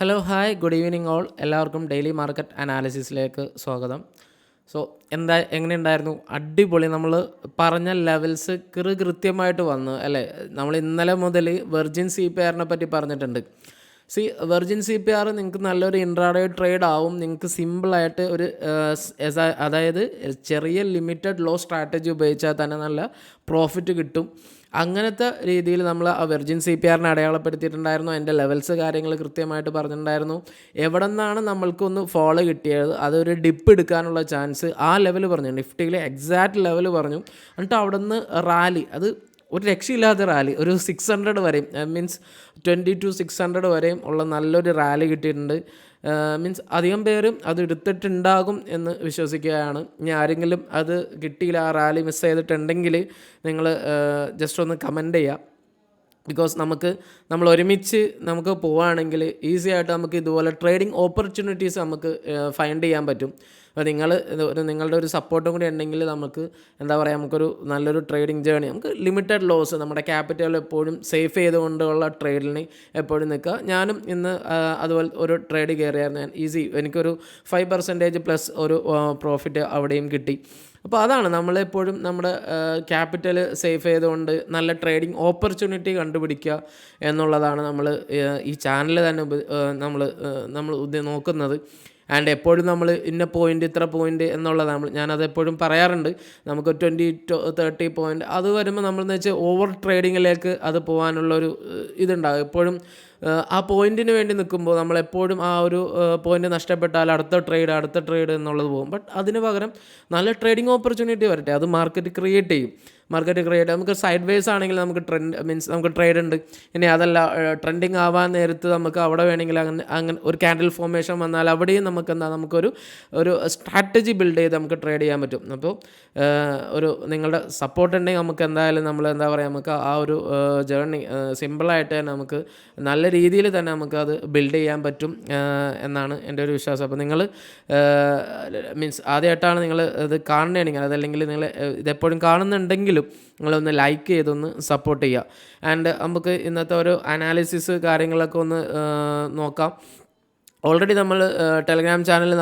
Hello hi good evening all. എല്ലാവർക്കും daily market അനാലിസിസിലേക്ക് സ്വാഗതം. So എങ്ങനെയുണ്ടായിരുന്നു? അടിപൊളി. നമ്മൾ പറഞ്ഞ ലെവൽസ് കൃത്യമായിട്ട് വന്നു അല്ലേ? നമ്മൾ ഇന്നലെ മുതൽ വെർജിൻ സി പി ആറിനെ പറ്റി പറഞ്ഞിട്ടുണ്ട്. വെർജിൻ സി പി ആർ നിങ്ങൾക്ക് നല്ലൊരു ഇൻട്രാഡേ ട്രേഡ് ആവും. നിങ്ങൾക്ക് സിമ്പിളായിട്ട് ഒരു അതായത് ചെറിയ ലിമിറ്റഡ് ലോ സ്ട്രാറ്റജി ഉപയോഗിച്ചാൽ തന്നെ നല്ല പ്രോഫിറ്റ് കിട്ടും. അങ്ങനത്തെ രീതിയിൽ നമ്മൾ ആ വെർജിൻ സി പി ആറിനെ അടയാളപ്പെടുത്തിയിട്ടുണ്ടായിരുന്നു. അതിൻ്റെ ലെവൽസ് കാര്യങ്ങൾ കൃത്യമായിട്ട് പറഞ്ഞിട്ടുണ്ടായിരുന്നു. എവിടെ നിന്നാണ് നമ്മൾക്കൊന്ന് ഫോളോ കിട്ടിയത്, അതൊരു ഡിപ്പ് എടുക്കാനുള്ള ചാൻസ് ആ ലെവൽ പറഞ്ഞു, നിഫ്റ്റിയിലെ എക്സാക്റ്റ് ലെവൽ പറഞ്ഞു. എന്നിട്ട് അവിടെ നിന്ന് റാലി, അത് ഒരു രക്ഷയില്ലാത്ത റാലി, ഒരു 600 വരെയും മീൻസ് 20-600 വരെയും ഉള്ള നല്ലൊരു റാലി കിട്ടിയിട്ടുണ്ട്. മീൻസ് അധികം പേരും അത് എടുത്തിട്ടുണ്ടാകും എന്ന് വിശ്വസിക്കുകയാണ്. ഇനി ആരെങ്കിലും അത് കിട്ടിയില്ല, ആ റാലി മിസ് ചെയ്തിട്ടുണ്ടെങ്കിൽ നിങ്ങൾ ജസ്റ്റ് ഒന്ന് കമൻറ്റ് ചെയ്യുക. ബിക്കോസ് നമ്മൾ ഒരുമിച്ച് നമുക്ക് പോവുകയാണെങ്കിൽ ഈസി ആയിട്ട് നമുക്ക് ഇതുപോലെ ട്രേഡിംഗ് ഓപ്പർച്യൂണിറ്റീസ് നമുക്ക് ഫൈൻഡ് ചെയ്യാൻ പറ്റും. അപ്പോൾ നിങ്ങളുടെ ഒരു സപ്പോർട്ടും കൂടി ഉണ്ടെങ്കിൽ നമുക്ക് എന്താ പറയുക, നമുക്കൊരു നല്ലൊരു ട്രേഡിംഗ് ജേണി, നമുക്ക് ലിമിറ്റഡ് ലോസ്, നമ്മുടെ ക്യാപിറ്റൽ എപ്പോഴും സേഫ് ചെയ്തുകൊണ്ടുള്ള ട്രേഡിന് എപ്പോഴും നിൽക്കുക. ഞാനും ഇന്ന് അതുപോലെ ഒരു ട്രേഡ് കയറിയായിരുന്നു. എനിക്കൊരു 5% പ്ലസ് ഒരു പ്രോഫിറ്റ് അവിടെയും കിട്ടി. അപ്പോൾ അതാണ് നമ്മളെപ്പോഴും നമ്മുടെ ക്യാപിറ്റൽ സേഫ് ചെയ്തുകൊണ്ട് നല്ല ട്രേഡിംഗ് ഓപ്പർച്യൂണിറ്റി കണ്ടുപിടിക്കുക എന്നുള്ളതാണ് നമ്മൾ ഈ ചാനൽ തന്നെ നമ്മൾ നോക്കുന്നത്. ആൻഡ് എപ്പോഴും നമ്മൾ ഇന്ന പോയിൻ്റ് ഇത്ര പോയിൻ്റ് എന്നുള്ളതാണ് ഞാനതെപ്പോഴും പറയാറുണ്ട്. നമുക്ക് 20-30 പോയിൻ്റ് അത് വരുമ്പോൾ നമ്മളെന്ന് വെച്ചാൽ ഓവർ ട്രേഡിങ്ങിലേക്ക് അത് പോകാനുള്ളൊരു ഇതുണ്ടാകും. എപ്പോഴും ആ പോയിൻറ്റിന് വേണ്ടി നിൽക്കുമ്പോൾ നമ്മളെപ്പോഴും ആ ഒരു പോയിൻ്റ് നഷ്ടപ്പെട്ടാൽ അടുത്ത ട്രേഡ് എന്നുള്ളത് പോകും. ബട്ട് അതിന് പകരം നല്ല ട്രേഡിംഗ് ഓപ്പർച്യൂണിറ്റി വരട്ടെ, അത് മാർക്കറ്റ് ക്രിയേറ്റ് ചെയ്യും. നമുക്ക് സൈഡ് വേസ് ആണെങ്കിൽ നമുക്ക് ട്രേഡ് ഉണ്ട്. ഇനി അതല്ല, ട്രെൻഡിങ് ആവാൻ നേരത്ത് നമുക്ക് അവിടെ വേണമെങ്കിൽ അങ്ങനെ ഒരു ക്യാൻഡിൽ ഫോർമേഷൻ വന്നാൽ അവിടെയും നമുക്കൊരു സ്ട്രാറ്റജി ബിൽഡ് ചെയ്ത് നമുക്ക് ട്രേഡ് ചെയ്യാൻ പറ്റും. അപ്പോൾ നിങ്ങളുടെ സപ്പോർട്ട് ഉണ്ടെങ്കിൽ നമുക്ക് എന്തായാലും നമുക്ക് ആ ഒരു ജേർണി സിമ്പിളായിട്ട് തന്നെ നമുക്ക് നല്ല രീതിയിൽ തന്നെ നമുക്കത് ബിൽഡ് ചെയ്യാൻ പറ്റും എന്നാണ് എൻ്റെ ഒരു വിശ്വാസം. അപ്പോൾ നിങ്ങൾ ആദ്യമായിട്ടാണ് നിങ്ങൾ ഇത് കാണുകയാണെങ്കിൽ, അതല്ലെങ്കിൽ നിങ്ങൾ ഇതെപ്പോഴും കാണുന്നുണ്ടെങ്കിലും നിങ്ങളൊന്ന് ലൈക്ക് ചെയ്തൊന്ന് സപ്പോർട്ട് ചെയ്യുക. ആൻഡ് നമുക്ക് ഇന്നത്തെ ഒരു അനാലിസിസ് കാര്യങ്ങളൊക്കെ ഒന്ന് നോക്കാം. ഓൾറെഡി നമ്മൾ ടെലഗ്രാം ചാനലിൽ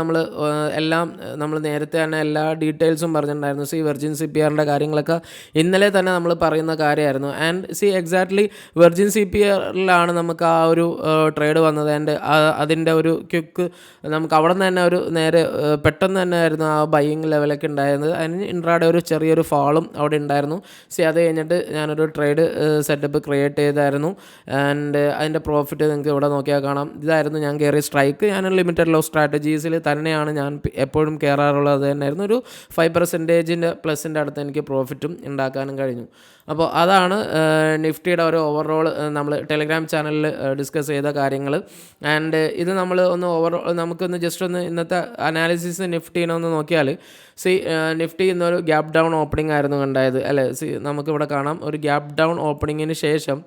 നമ്മൾ നേരത്തെ തന്നെ എല്ലാ ഡീറ്റെയിൽസും പറഞ്ഞിട്ടുണ്ടായിരുന്നു. വെർജിൻ സി പി ആറിൻ്റെ കാര്യങ്ങളൊക്കെ ഇന്നലെ തന്നെ നമ്മൾ പറയുന്ന കാര്യമായിരുന്നു. And exactly virgin C P ആറിലാണ് നമുക്ക് ആ ഒരു ട്രേഡ് വന്നത്. ആൻഡ് അതിൻ്റെ ഒരു ക്വിക്ക് നമുക്ക് അവിടെ നിന്ന് തന്നെ ഒരു നേരെ പെട്ടെന്ന് തന്നെ ആയിരുന്നു ആ ബൈയിങ് ലെവലൊക്കെ ഉണ്ടായിരുന്നത്. അതിന് ഇൻട്രാഡേ ഒരു ചെറിയൊരു ഫാളും അവിടെ ഉണ്ടായിരുന്നു. അത് കഴിഞ്ഞിട്ട് ഞാനൊരു ട്രേഡ് സെറ്റപ്പ് ക്രിയേറ്റ് ചെയ്തായിരുന്നു. ആൻഡ് അതിൻ്റെ പ്രോഫിറ്റ് നിങ്ങൾക്ക് ഇവിടെ നോക്കിയാൽ കാണാം. ഇതായിരുന്നു ഞാൻ കയറിയ സ്ട്രൈക്ക്. ഞാൻ ലിമിറ്റഡ് ലോ സ്ട്രാറ്റജീസിൽ തന്നെയാണ് ഞാൻ എപ്പോഴും കയറാറുള്ളത്. അത് തന്നെയായിരുന്നു. ഒരു 5% പ്ലസിൻ്റെ അടുത്ത് എനിക്ക് പ്രോഫിറ്റും ഉണ്ടാക്കാനും കഴിഞ്ഞു. അപ്പോൾ അതാണ് നിഫ്റ്റിയുടെ ഒരു ഓവറോൾ നമ്മൾ ടെലഗ്രാം ചാനലിൽ ഡിസ്കസ് ചെയ്ത കാര്യങ്ങൾ. ആൻഡ് ഇത് നമുക്കൊന്ന് ജസ്റ്റ് ഒന്ന് ഇന്നത്തെ അനാലിസിസ് നിഫ്റ്റീനെ ഒന്ന് നോക്കിയാൽ നിഫ്റ്റി ഇന്നൊരു ഗ്യാപ്പ് ഡൗൺ ഓപ്പണിംഗ് ആയിരുന്നു ഉണ്ടായത് അല്ലേ? നമുക്കിവിടെ കാണാം, ഒരു ഗ്യാപ്പ് ഡൗൺ ഓപ്പണിങ്ങിന് ശേഷം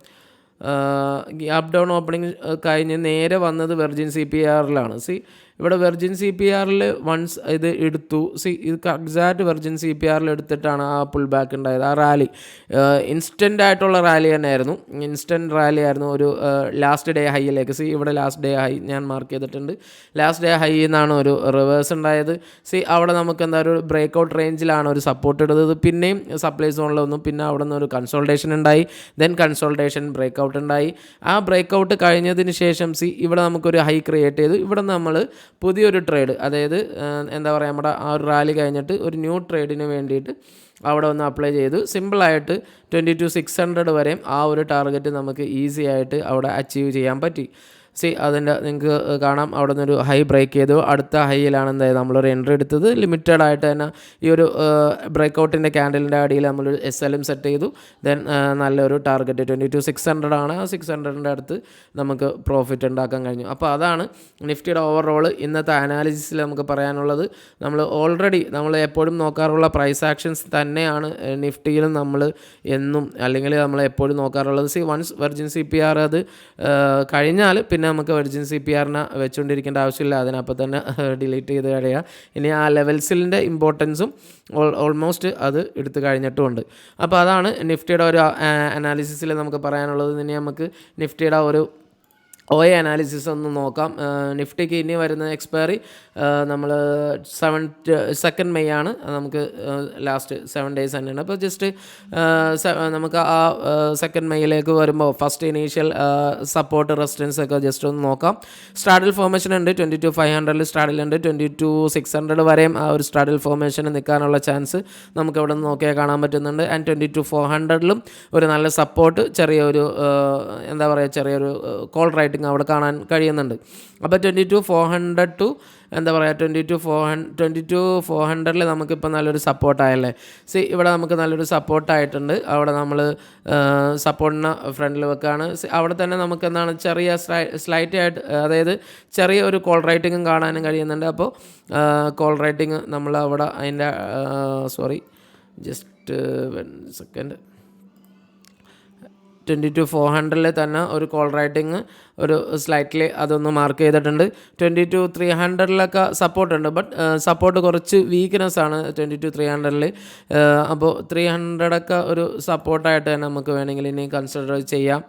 ഗ്യാപ്പ് ഡൗൺ ഓപ്പണിംഗ് കഴിഞ്ഞ് നേരെ വന്നത് വെർജിൻ സി പി ആറിലാണ്. ഇവിടെ വെർജിൻ സി പി ആറിൽ വൺസ് ഇത് എടുത്തു. ഇത് എക്സാക്റ്റ് വെർജിൻ സി പി ആറിൽ എടുത്തിട്ടാണ് ആ പുൾ ബാക്ക് ഉണ്ടായത്. ആ റാലി ഇൻസ്റ്റൻ്റ് ആയിട്ടുള്ള റാലി തന്നെയായിരുന്നു. ഇൻസ്റ്റൻറ്റ് റാലി ആയിരുന്നു. ഒരു ലാസ്റ്റ് ഡേ ഹൈയിലേക്ക് ഇവിടെ ലാസ്റ്റ് ഡേ ഹൈ ഞാൻ മാർക്ക് ചെയ്തിട്ടുണ്ട്. ലാസ്റ്റ് ഡേ ഹൈ എന്നാണ് ഒരു റിവേഴ്സ് ഉണ്ടായത്. അവിടെ നമുക്ക് ഒരു ബ്രേക്ക് ഔട്ട് റേഞ്ചിലാണ് ഒരു സപ്പോർട്ട് എടുത്തത്. പിന്നെയും സപ്ലൈ സോണിൽ വന്നു. പിന്നെ അവിടെ നിന്ന് ഒരു കൺസോൾട്ടേഷൻ ഉണ്ടായി. ദെൻ കൺസോൾട്ടേഷൻ ബ്രേക്ക് ഔട്ട് ഉണ്ടായി. ആ ബ്രേക്ക് ഔട്ട് കഴിഞ്ഞതിന് ശേഷം ഇവിടെ നമുക്കൊരു ഹൈ ക്രിയേറ്റ് ചെയ്തു. ഇവിടെ നമ്മൾ പുതിയൊരു ട്രേഡ്, അതായത് നമ്മുടെ ആ ഒരു റാലി കഴിഞ്ഞിട്ട് ഒരു ന്യൂ ട്രേഡിന് വേണ്ടിയിട്ട് അവിടെ ഒന്ന് അപ്ലൈ ചെയ്തു. സിമ്പിളായിട്ട് 20-600 വരെയും ആ ഒരു ടാർഗറ്റ് നമുക്ക് ഈസി ആയിട്ട് അവിടെ അച്ചീവ് ചെയ്യാൻ പറ്റി. അതിൻ്റെ നിങ്ങൾക്ക് കാണാം, അവിടെ നിന്നൊരു ഹൈ ബ്രേക്ക് ചെയ്തു. അടുത്ത ഹൈയിലാണ് നമ്മളൊരു എൻട്രി എടുത്തത്. ലിമിറ്റഡ് ആയിട്ട് തന്നെ ഈ ഒരു ബ്രേക്ക് ഔട്ടിൻ്റെ ക്യാൻഡലിൻ്റെ അടിയിൽ നമ്മളൊരു SLM സെറ്റ് ചെയ്തു. ദെൻ നല്ലൊരു ടാർഗറ്റ് 20-600 ആണ്. ആ 600ൻ്റെ അടുത്ത് നമുക്ക് പ്രോഫിറ്റ് ഉണ്ടാക്കാൻ കഴിഞ്ഞു. അപ്പോൾ അതാണ് നിഫ്റ്റിയുടെ ഓവറോൾ ഇന്നത്തെ അനാലിസിസിൽ നമുക്ക് പറയാനുള്ളത്. നമ്മൾ എപ്പോഴും നോക്കാറുള്ള പ്രൈസ് ആക്ഷൻസ് തന്നെയാണ് നിഫ്റ്റിയിലും നമ്മൾ അല്ലെങ്കിൽ നമ്മൾ എപ്പോഴും നോക്കാറുള്ളത്. വൺസ് വെർജിൻ സി പി ആർ അത് കഴിഞ്ഞാൽ പിന്നെ നമുക്ക് വെർജിൻ സി പി ആറിനെ വെച്ചുകൊണ്ടിരിക്കേണ്ട ആവശ്യമില്ല. അതിനപ്പോൾ തന്നെ ഡിലീറ്റ് ചെയ്ത് കഴിയുക. ഇനി ആ ലെവൽസിൻ്റെ ഇമ്പോർട്ടൻസും ഓൾമോസ്റ്റ് അത് എടുത്തു കഴിഞ്ഞിട്ടുമുണ്ട്. അപ്പോൾ അതാണ് നിഫ്റ്റിയുടെ ഒരു അനാലിസിസിൽ നമുക്ക് പറയാനുള്ളത്. ഇനി നമുക്ക് നിഫ്റ്റിയുടെ ഒരു OA അനാലിസിസ് ഒന്ന് നോക്കാം. നിഫ്റ്റിക്ക് ഇനി വരുന്ന എക്സ്പയറി നമ്മൾ 2 മെയ് ആണ്. നമുക്ക് ലാസ്റ്റ് 7 ഡേയ്സ് തന്നെയാണ്. അപ്പോൾ ജസ്റ്റ് നമുക്ക് ആ 2 മെയ്യിലേക്ക് വരുമ്പോൾ ഫസ്റ്റ് ഇനീഷ്യൽ സപ്പോർട്ട് റെസിസ്റ്റൻസ് ഒക്കെ ജസ്റ്റ് ഒന്ന് നോക്കാം. സ്ട്രാഡിൽ ഫോർമേഷൻ ഉണ്ട്. 22,500 സ്ട്രാഡിലുണ്ട്. 22,600 വരെയും ആ ഒരു സ്ട്രാഡിൽ ഫോർമേഷന് നിൽക്കാനുള്ള ചാൻസ് നമുക്ക് ഇവിടെ നിന്ന് നോക്കിയാൽ കാണാൻ പറ്റുന്നുണ്ട്. ആൻഡ് 22,400 ഒരു നല്ല സപ്പോർട്ട്, ചെറിയൊരു എന്താ പറയുക, ചെറിയൊരു കോൾ റൈറ്റിംഗ് അവിടെ കാണാൻ കഴിയുന്നുണ്ട്. അപ്പോൾ 22,400 ടു എന്താ പറയുക 22,400 നമുക്കിപ്പോൾ നല്ലൊരു സപ്പോർട്ടായല്ലേ. ഇവിടെ നമുക്ക് നല്ലൊരു സപ്പോർട്ടായിട്ടുണ്ട്. അവിടെ നമ്മൾ സപ്പോർട്ടിന് ഫ്രണ്ടിൽ വെക്കുകയാണ്. അവിടെ തന്നെ നമുക്ക് എന്താണ് ചെറിയ സ്ലൈറ്റ് ആയിട്ട്, അതായത് ചെറിയ ഒരു കോൾ റൈറ്റിങ്ങും കാണാനും കഴിയുന്നുണ്ട്. അപ്പോൾ കോൾ റൈറ്റിങ് നമ്മൾ അവിടെ അതിൻ്റെ ജസ്റ്റ് 1 സെക്കൻഡ് 22,400 തന്നെ ഒരു കോൾ റൈറ്റിങ് ഒരു സ്ലൈറ്റ്ലി അതൊന്ന് മാർക്ക് ചെയ്തിട്ടുണ്ട്. 22,300 സപ്പോർട്ടുണ്ട്. ബട്ട് സപ്പോർട്ട് കുറച്ച് വീക്ക്നെസ് ആണ് 22,300. അപ്പോൾ 300 ഒരു സപ്പോർട്ടായിട്ട് തന്നെ നമുക്ക് വേണമെങ്കിൽ ഇനി കൺസിഡർ ചെയ്യാം.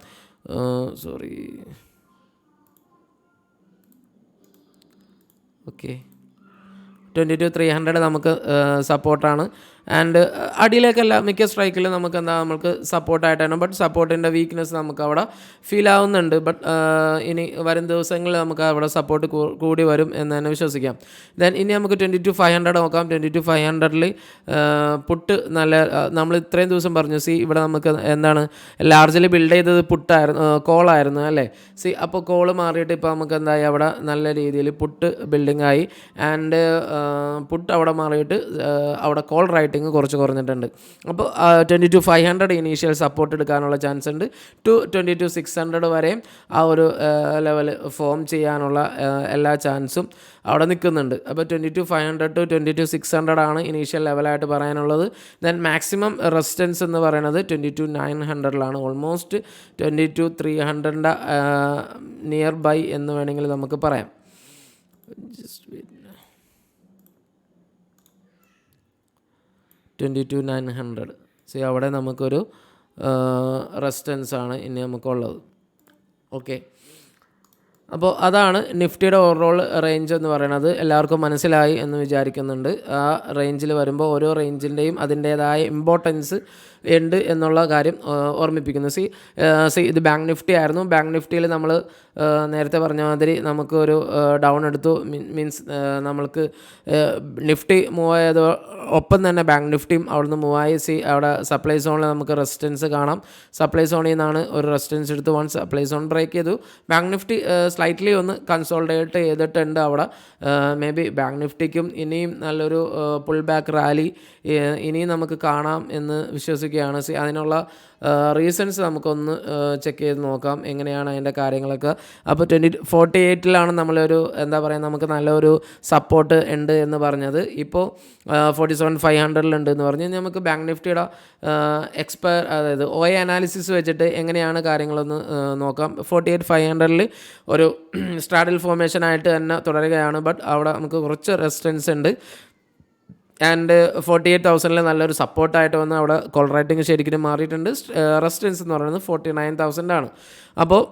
22,300 നമുക്ക് സപ്പോർട്ടാണ്. ആൻഡ് അടിയിലേക്കല്ല, മിക്ക സ്ട്രൈക്കിൽ നമുക്ക് സപ്പോർട്ടായിട്ട് തന്നെ. ബട്ട് സപ്പോർട്ടിൻ്റെ വീക്ക്നെസ് നമുക്ക് അവിടെ ഫീൽ ആവുന്നുണ്ട്. ബട്ട് ഇനി വരും ദിവസങ്ങളിൽ നമുക്ക് അവിടെ സപ്പോർട്ട് കൂടി വരും എന്ന് തന്നെ വിശ്വസിക്കാം. ദെൻ ഇനി നമുക്ക് 22,500 നോക്കാം. 22,500 പുട്ട് നല്ല, നമ്മൾ ഇത്രയും ദിവസം പറഞ്ഞു ഇവിടെ നമുക്ക് എന്താണ് ലാർജ്ലി ബിൽഡ് ചെയ്തത് പുട്ടായിരുന്നു, കോളായിരുന്നു അല്ലേ. അപ്പോൾ കോള് മാറിയിട്ട് ഇപ്പോൾ നമുക്ക് എന്തായി അവിടെ നല്ല രീതിയിൽ പുട്ട് ബിൽഡിംഗ് ആയി. ആൻഡ് പുട്ട് അവിടെ മാറിയിട്ട് അവിടെ കോൾ റൈറ്റിംഗ് കുറച്ച് കുറഞ്ഞിട്ടുണ്ട്. അപ്പോൾ 22,500 ഇനീഷ്യൽ സപ്പോർട്ട് എടുക്കാനുള്ള ചാൻസ് ഉണ്ട്. 22,600 വരെയും ആ ഒരു ലെവൽ ഫോം ചെയ്യാനുള്ള എല്ലാ ചാൻസും അവിടെ നിൽക്കുന്നുണ്ട്. അപ്പോൾ 22,500 ടു 22,600 ആണ് ഇനീഷ്യൽ ലെവലായിട്ട് പറയാനുള്ളത്. ദെൻ മാക്സിമം റെസിസ്റ്റൻസ് എന്ന് പറയുന്നത് 22,900 ഓൾമോസ്റ്റ് 22,300 നിയർ ബൈ എന്ന് വേണമെങ്കിൽ നമുക്ക് പറയാം. ജസ്റ്റ് 22,900 അവിടെ നമുക്കൊരു റെസിസ്റ്റൻസ് ആണ് ഇനി നമുക്കുള്ളത്. ഓക്കെ, അപ്പോൾ അതാണ് നിഫ്റ്റിയുടെ ഓവറോൾ റേഞ്ച് എന്ന് പറയുന്നത്. എല്ലാവർക്കും മനസ്സിലായി എന്ന് വിചാരിക്കുന്നുണ്ട്. ആ റേഞ്ചിൽ വരുമ്പോൾ ഓരോ റേഞ്ചിൻ്റെയും അതിൻ്റേതായ ഇമ്പോർട്ടൻസ് ഉണ്ട് എന്നുള്ള കാര്യം ഓർമ്മിപ്പിക്കുന്നു. ഇത് ബാങ്ക് നിഫ്റ്റി ആയിരുന്നു. ബാങ്ക് നിഫ്റ്റിയിൽ നമ്മൾ നേരത്തെ പറഞ്ഞ മാതിരി നമുക്കൊരു ഡൗൺ എടുത്തു. മീൻസ് നമ്മൾക്ക് നിഫ്റ്റി മൂവ് ആയത് ഒപ്പം തന്നെ ബാങ്ക് നിഫ്റ്റിയും അവിടുന്ന് മൂവായി. അവിടെ സപ്ലൈ സോണിൽ നമുക്ക് റെസിസ്റ്റൻസ് കാണാം. സപ്ലൈ സോണിൽ നിന്നാണ് ഒരു റെസിസ്റ്റൻസ് എടുത്ത് സപ്ലൈ സോൺ ബ്രേക്ക് ചെയ്തു. ബാങ്ക് നിഫ്റ്റി സ്ലൈറ്റ്ലി ഒന്ന് കൺസോൾട്ടേറ്റ് ചെയ്തിട്ടുണ്ട് അവിടെ. മേ ബി ബാങ്ക് നിഫ്റ്റിക്കും ഇനിയും നല്ലൊരു പുൾ ബാക്ക് റാലി ഇനിയും നമുക്ക് കാണാം എന്ന് വിശ്വസിക്കുകയാണ്. അതിനുള്ള റീസൺസ് നമുക്കൊന്ന് ചെക്ക് ചെയ്ത് നോക്കാം എങ്ങനെയാണ് അതിൻ്റെ കാര്യങ്ങളൊക്കെ. അപ്പോൾ 48 നമ്മളൊരു എന്താ പറയുക, നമുക്ക് നല്ലൊരു സപ്പോർട്ട് ഉണ്ട് എന്ന് പറഞ്ഞത്. ഇപ്പോൾ 47,500 ഉണ്ട് എന്ന് പറഞ്ഞ് നമുക്ക് ബാങ്ക് നിഫ്റ്റിയുടെ അതായത് OA അനാലിസിസ് വെച്ചിട്ട് എങ്ങനെയാണ് കാര്യങ്ങളൊന്ന് നോക്കാം. 48,500 ഒരു സ്ട്രാഡിൽ ഫോർമേഷനായിട്ട് തന്നെ തുടരുകയാണ്. ബട്ട് അവിടെ നമുക്ക് കുറച്ച് റെസിസ്റ്റൻസ് ഉണ്ട്. ആൻഡ് 48,000 നല്ലൊരു സപ്പോർട്ടായിട്ട് വന്ന് അവിടെ കോൾ റൈറ്റിംഗ് ശരിക്കും മാറിയിട്ടുണ്ട്. റെസിസ്റ്റൻസ് എന്ന് പറയുന്നത് 49,000 ആണ്. അപ്പോൾ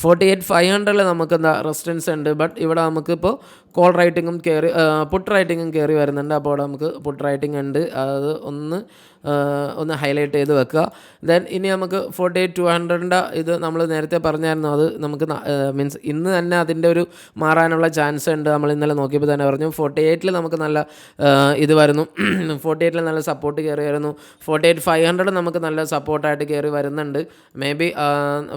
48,500 നമുക്ക് എന്താ റെസിസ്റ്റൻസ് ഉണ്ട്. ബട്ട് ഇവിടെ നമുക്കിപ്പോൾ കോൾ റൈറ്റിങ്ങും പുട്ട് റൈറ്റിങ്ങും കയറി വരുന്നുണ്ട്. അപ്പോൾ അവിടെ നമുക്ക് പുട്ട് റൈറ്റിംഗ് ഉണ്ട്. അത് ഒന്ന് ഹൈലൈറ്റ് ചെയ്ത് വെക്കുക. ദെൻ ഇനി നമുക്ക് 48,200 ഇത് നമ്മൾ നേരത്തെ പറഞ്ഞായിരുന്നു. അത് നമുക്ക് മീൻസ് ഇന്ന് തന്നെ അതിൻ്റെ ഒരു മാറാനുള്ള ചാൻസ് ഉണ്ട്. നമ്മൾ ഇന്നലെ നോക്കിയപ്പോൾ തന്നെ പറഞ്ഞു 48 നമുക്ക് നല്ല ഇത് വരുന്നു. 48 നല്ല സപ്പോർട്ട് കയറി വരുന്നു. 48,500 നമുക്ക് നല്ല സപ്പോർട്ടായിട്ട് കയറി വരുന്നുണ്ട്. മേ ബി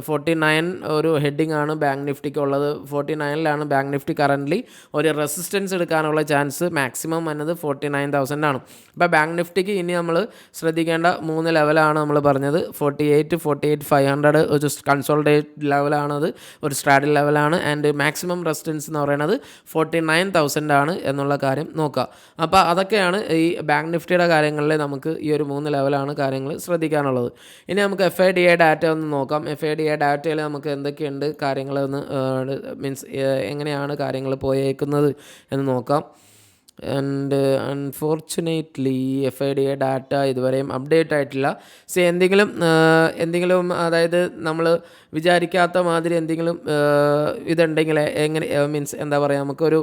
49 ഒരു ഹെഡിങ് ആണ് ബാങ്ക് നിഫ്റ്റിക്ക് ഉള്ളത്. 49 ബാങ്ക് നിഫ്റ്റി കറൻ്റ്ലി ഒരു റെസിസ്റ്റൻസ് എടുക്കാനുള്ള ചാൻസ് മാക്സിമം വന്നത് 49,000 ആണ്. അപ്പോൾ ബാങ്ക് നിഫ്റ്റിക്ക് ഇനി നമ്മൾ ശ്രദ്ധിക്കേണ്ട 3 ലെവലാണ് നമ്മൾ പറഞ്ഞത്. 48,500 ഒരു കൺസോൾട്ടേറ്റ് ലെവലാണത്, ഒരു സ്ട്രാഡിൽ ലെവലാണ്. ആൻഡ് മാക്സിമം റെസിസ്റ്റൻസ് എന്ന് പറയുന്നത് 49,000 ആണ് എന്നുള്ള കാര്യം നോക്കുക. അപ്പോൾ അതൊക്കെയാണ് ഈ ബാങ്ക് നിഫ്റ്റിയുടെ കാര്യങ്ങളിൽ നമുക്ക് ഈ ഒരു 3 ലെവലാണ് കാര്യങ്ങൾ ശ്രദ്ധിക്കാനുള്ളത്. ഇനി നമുക്ക് FIDA ഡാറ്റ ഒന്ന് നോക്കാം. FIDA ഡാറ്റയിൽ നമുക്ക് എന്തൊക്കെയുണ്ട് കാര്യങ്ങളൊന്ന് മീൻസ് എങ്ങനെയാണ് കാര്യങ്ങൾ പോയേക്കുന്നത് എന്ന് നോക്കാം. ആൻഡ് അൺഫോർച്ചുനേറ്റ്ലി FIDA ഡാറ്റ ഇതുവരെയും അപ്ഡേറ്റ് ആയിട്ടില്ല. എന്തെങ്കിലും അതായത് നമ്മൾ വിചാരിക്കാത്ത മാതിരി എന്തെങ്കിലും ഇതുണ്ടെങ്കിൽ എങ്ങനെ മീൻസ് എന്താ പറയുക, നമുക്കൊരു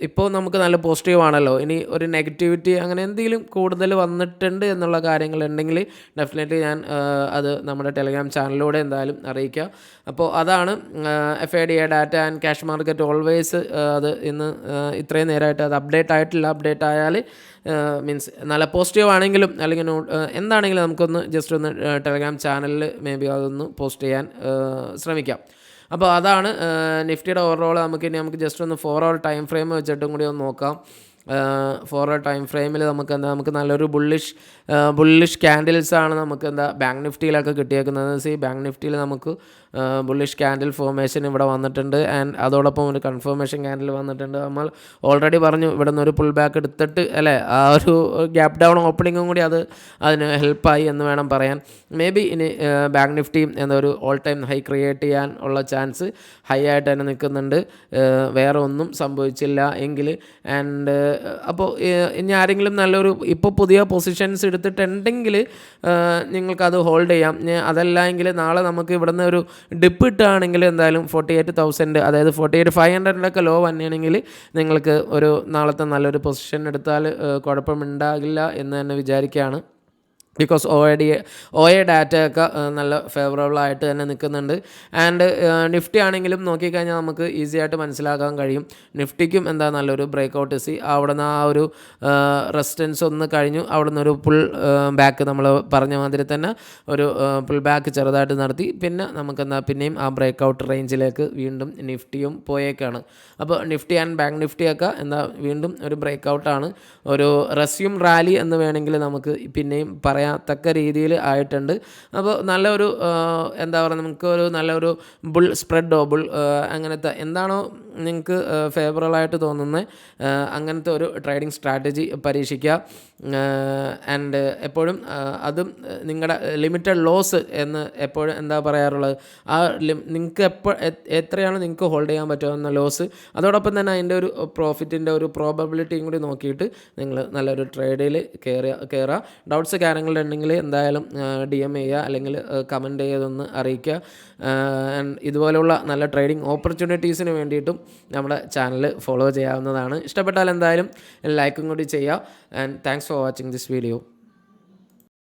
ഇപ്പോൾ നമുക്ക് നല്ല പോസിറ്റീവ് ആണല്ലോ, ഇനി ഒരു നെഗറ്റിവിറ്റി അങ്ങനെ എന്തെങ്കിലും കൂടുതൽ വന്നിട്ടുണ്ട് എന്നുള്ള കാര്യങ്ങളുണ്ടെങ്കിൽ ഡെഫിനറ്റ്ലി ഞാൻ അത് നമ്മുടെ ടെലഗ്രാം ചാനലിലൂടെ എന്തായാലും അറിയിക്കാം. അപ്പോൾ അതാണ് FIDA data and cash market always അത് ഇന്ന് ഇത്രയും നേരമായിട്ട് അത് അപ്ഡേറ്റ് ആയിട്ടില്ല. അപ്ഡേറ്റ് ആയാൽ മീൻസ് നല്ല പോസിറ്റീവ് ആണെങ്കിലും അല്ലെങ്കിൽ എന്താണെങ്കിലും നമുക്കൊന്ന് ജസ്റ്റ് ഒന്ന് ടെലഗ്രാം ചാനലിൽ മേ ബി അതൊന്ന് പോസ്റ്റ് ചെയ്യാൻ ശ്രമിക്കാം. അപ്പോൾ അതാണ് നിഫ്റ്റിയുടെ ഓവറോൾ. നമുക്ക് ജസ്റ്റ് ഒന്ന് 4 hour ടൈം ഫ്രെയിം വെച്ചിട്ടും കൂടി ഒന്ന് നോക്കാം. 4 hour ടൈം ഫ്രെയിമിൽ നമുക്ക് നല്ലൊരു ബുള്ളിഷ് ക്യാൻഡിൽസാണ് നമുക്ക് ബാങ്ക് നിഫ്റ്റിയിലൊക്കെ കിട്ടിയേക്കുന്നത്. ബാങ്ക് നിഫ്റ്റിയിൽ നമുക്ക് ബുള്ളിഷ് ക്യാൻഡിൽ ഫോർമേഷൻ ഇവിടെ വന്നിട്ടുണ്ട്. ആൻഡ് അതോടൊപ്പം ഒരു കൺഫർമേഷൻ ക്യാൻഡിൽ വന്നിട്ടുണ്ട്. നമ്മൾ ഓൾറെഡി പറഞ്ഞു ഇവിടെ നിന്ന് ഒരു പുൾ ബാക്ക് എടുത്തിട്ട് അല്ലേ, ആ ഒരു ഗ്യാപ്പ് ഡൗൺ ഓപ്പണിങ്ങും കൂടി അതിന് ഹെൽപ്പായി എന്ന് വേണം പറയാൻ. മേ ബി ഇനി ബാങ്ക് നിഫ്റ്റിയും ഒരു ഓൾ ടൈം ഹൈ ക്രിയേറ്റ് ചെയ്യാൻ ഉള്ള ചാൻസ് ഹൈ ആയിട്ട് തന്നെ നിൽക്കുന്നുണ്ട്, വേറെ ഒന്നും സംഭവിച്ചില്ല എങ്കിൽ. ആൻഡ് അപ്പോൾ ഇനി ആരെങ്കിലും ഇപ്പോൾ പുതിയ പൊസിഷൻസ് എടുത്തിട്ടുണ്ടെങ്കിൽ നിങ്ങൾക്കത് ഹോൾഡ് ചെയ്യാം. അതല്ല എങ്കിൽ നാളെ നമുക്ക് ഇവിടുന്ന് ഒരു ഡിപ്പ് ഇട്ടാണെങ്കിൽ എന്തായാലും 48,000 അതായത് 48,500 ലോ വന്നെയാണെങ്കിൽ നിങ്ങൾക്ക് ഒരു നാളത്തെ നല്ലൊരു പൊസിഷൻ എടുത്താൽ കുഴപ്പമുണ്ടാകില്ല എന്ന് തന്നെ വിചാരിക്കുകയാണ്. ബിക്കോസ് OA ഡാറ്റയൊക്കെ നല്ല ഫേവറബിൾ ആയിട്ട് തന്നെ നിൽക്കുന്നുണ്ട്. ആൻഡ് നിഫ്റ്റി ആണെങ്കിലും നോക്കിക്കഴിഞ്ഞാൽ നമുക്ക് ഈസി ആയിട്ട് മനസ്സിലാക്കാൻ കഴിയും. നിഫ്റ്റിക്കും നല്ലൊരു ബ്രേക്ക് ഔട്ട് അവിടെ നിന്ന് ആ ഒരു റെസിസ്റ്റൻസ് ഒന്ന് കഴിഞ്ഞു, അവിടെ നിന്ന് ഒരു പുൾ ബാക്ക് നമ്മൾ പറഞ്ഞ മാതിരി തന്നെ ഒരു പുൾ ബാക്ക് ചെറുതായിട്ട് നടത്തി. പിന്നെ നമുക്ക് പിന്നെയും ആ ബ്രേക്ക് ഔട്ട് റേഞ്ചിലേക്ക് വീണ്ടും നിഫ്റ്റിയും പോയേക്കാണ്. അപ്പോൾ നിഫ്റ്റി ആൻഡ് ബാങ്ക് നിഫ്റ്റിയൊക്കെ വീണ്ടും ഒരു ബ്രേക്ക് ഔട്ടാണ്, ഒരു റെസ്യൂം റാലി എന്ന് വേണമെങ്കിൽ നമുക്ക് പിന്നെയും പറയത്തക്ക രീതിയിൽ ആയിട്ടുണ്ട്. അപ്പോൾ നല്ലൊരു നമുക്കൊരു നല്ലൊരു ബുൾ സ്പ്രെഡോ അങ്ങനത്തെ എന്താണോ നിങ്ങൾക്ക് ഫേവറബിളായിട്ട് തോന്നുന്നത് അങ്ങനത്തെ ഒരു ട്രേഡിംഗ് സ്ട്രാറ്റജി പരീക്ഷിക്കുക. ആൻഡ് എപ്പോഴും അതും നിങ്ങളുടെ ലിമിറ്റഡ് ലോസ് എന്ന് എപ്പോഴും പറയാറുള്ളത്, ആ നിങ്ങൾക്ക് എത്രയാണ് നിങ്ങൾക്ക് ഹോൾഡ് ചെയ്യാൻ പറ്റുന്ന ലോസ്, അതോടൊപ്പം തന്നെ അതിൻ്റെ ഒരു പ്രോഫിറ്റിൻ്റെ ഒരു പ്രോബബിലിറ്റിയും കൂടി നോക്കിയിട്ട് നിങ്ങൾ നല്ലൊരു ട്രേഡിൽ കയറുക. ഡൗട്ട്സ് കാര്യങ്ങളുണ്ടെങ്കിൽ എന്തായാലും DM ചെയ്യുക, അല്ലെങ്കിൽ കമൻറ്റ് ചെയ്തൊന്ന് അറിയിക്കുക. ഇതുപോലെയുള്ള നല്ല ട്രേഡിംഗ് ഓപ്പർച്യൂണിറ്റീസിന് വേണ്ടിയിട്ടും നമ്മുടെ ചാനൽ ഫോളോ ചെയ്യാവുന്നതാണ്. ഇഷ്ടപ്പെട്ടാൽ എന്തായാലും ലൈക്കും കൂടി ചെയ്യുക. And thanks for watching this video.